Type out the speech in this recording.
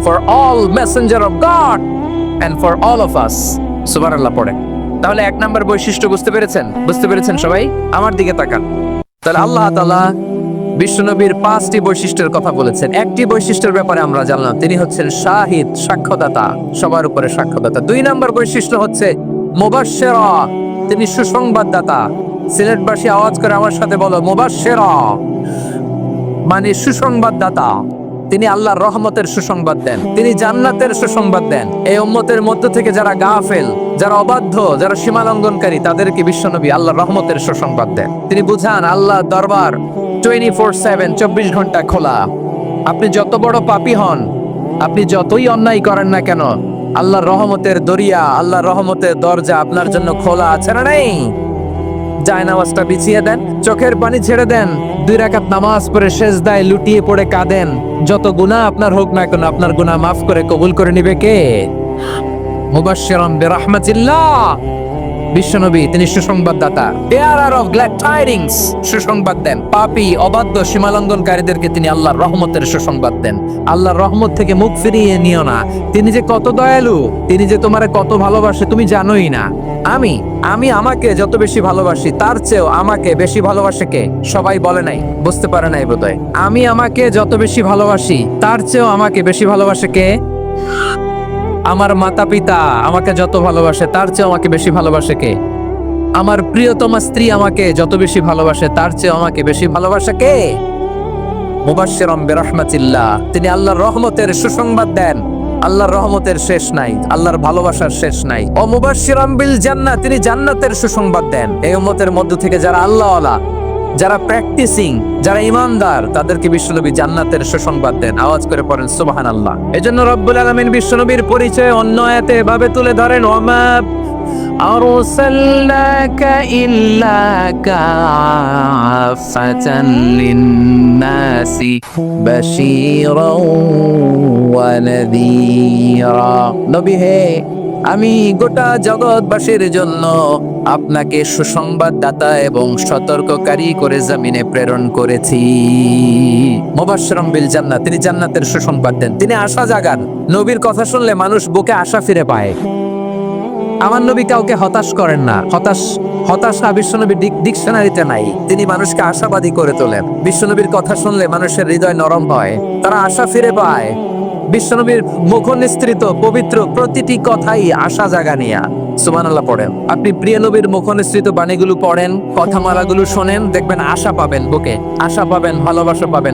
for all messenger of God and for all of us. সুবহানাল্লাহ পড়ে। তাহলে এক নাম্বার বৈশিষ্ট্য বুঝতে পেরেছেন সবাই? আমার দিকে তাকান। তাহলে আল্লাহ তাআলা বিশ্বনবীর 5টি বৈশিষ্ট্যের কথা বলেছেন। একটি বৈশিষ্ট্যের ব্যাপারে আমরা জানলাম, তিনি হচ্ছেন শাহিদ, সাক্ষ্যদাতা, সবার উপরে সাক্ষ্যদাতা। 2 নাম্বার বৈশিষ্ট্য হচ্ছে মুবাশশিরা, তিনি সুসংবাদদাতা। সিলেটবাসী আওয়াজ করে আমার সাথে বলো, মুবাশশিরা মানে সুসংবাদদাতা। তিনি আল্লাহর রহমতের সুসংবাদ দেন, তিনি জান্নাতের সুসংবাদ দেন। এই উম্মতের মধ্য থেকে যারা গাফেল, যারা অবাধ্য, যারা সীমালঙ্ঘনকারী, তাদেরকে বিশ্বনবী আল্লাহর রহমতের সুসংবাদ দেন। তিনি বুঝান আল্লাহর দরবার 24/7, 24 ঘন্টা খোলা। আপনি যত বড় পাপী হন, আপনি যতই অন্যায় করেন না কেন, আল্লাহর রহমতের দরিয়া, আল্লাহর রহমতের দরজা আপনার জন্য খোলা আছে না নেই? জায়নামাজটা বিছিয়ে দেন, চোখের পানি ছেড়ে দেন, 2 রাকাত নামাজ পড়ে সেজদায় লুটিয়ে পড়ে কাঁদেন। যত গুনাহ আপনার হোক না কেন, আপনার গুনাহ মাফ করে কবুল করে নিবে কে? মুবাশশিরান বিরাহমাতিল্লাহ, বিশ্বনবী তিনি সুসংবাদদাতা। বেয়ারার অফ গ্ল্যাড টাইডিংস, সুসংবাদ দেন। পাপী, অবাধ্য, সীমালঙ্ঘনকারীদেরকে তিনি আল্লাহর রহমতের সুসংবাদ দেন। আল্লাহর রহমত থেকে মুখ ফিরিয়ে নিও না। তিনি যে কত দয়ালু, তিনি যে তোমারে কত ভালোবাসে তুমি জানোই না। আমি আমাকে যত বেশি ভালোবাসি, তার চেয়েও আমাকে বেশি ভালোবাসে কে? সবাই বলে নাই, বুঝতে পারে নাই বোধহয়। আমি আমাকে যত বেশি ভালোবাসি, তার চেয়েও আমাকে বেশি ভালোবাসে কে? আমার মাতা পিতা আমাকে যত ভালোবাসে, তার চেয়ে আমাকে বেশি ভালোবাসে কে? আমার প্রিয়তমা স্ত্রী আমাকে যত বেশি ভালোবাসে, তার চেয়ে আমাকে বেশি ভালোবাসে কে? মুবাশশিরান বিরাহমাতিল্লাহ, তিনি আল্লাহর রহমতের সুসংবাদ দেন। আল্লাহর রহমতের শেষ নাই, আল্লাহর ভালোবাসার শেষ নাই। ও মুবাশশিরান বিল জান্নাহ, তিনি জান্নাতের সুসংবাদ দেন। এই উম্মতের মধ্য থেকে যারা আল্লাহওয়ালা, যারা প্র্যাকটিসিং, যারা ইমানদার, তাদেরকে বিশ্বনবী জান্নাতের সুসংবাদ দেন। আওয়াজ করে পড়েন সুবহানাল্লাহ। এজন্য রব্বুল আলামিন বিশ্বনবীর পরিচয় অন্য আয়াতে এভাবে তুলে ধরেন, ওয়ামা আরসালনাকা ইল্লা কাফাতান লিন-নাসি বাশীরাও ওয়া নাযীরা। নবী হে, আমি গোটা জগৎবাসীর জন্য আপনাকে সুসংবাদদাতা এবং সতর্ককারী করে জমিনে প্রেরণ করেছি। মুবাশশিরান বিল জান্নাহ, তিনি জান্নাতের সুসংবাদ দেন। তিনি আশা জাগান। নবীর কথা শুনলে মানুষ বুকে আশা ফিরে পায়। আমার নবী কাউকে হতাশ করেন না। হতাশা বিশ্বনবীর ডিকশনারিতে নাই। তিনি মানুষকে আশাবাদী করে তোলেন। বিশ্বনবীর কথা শুনলে মানুষের হৃদয় নরম হয়, তারা আশা ফিরে পায়। বিশ্বনবীর মুখ নিঃসৃত পবিত্র প্রতিটি কথাই আশা জাগানিয়া। সুবহানাল্লাহ পড়েন। আপনি প্রিয় নবীর মুখ নিঃসৃত বাণীগুলো পড়েন, কথামালাগুলো শোনেন, দেখবেন আশা পাবেন, বুকে আশা পাবেন, ভালোবাসা পাবেন।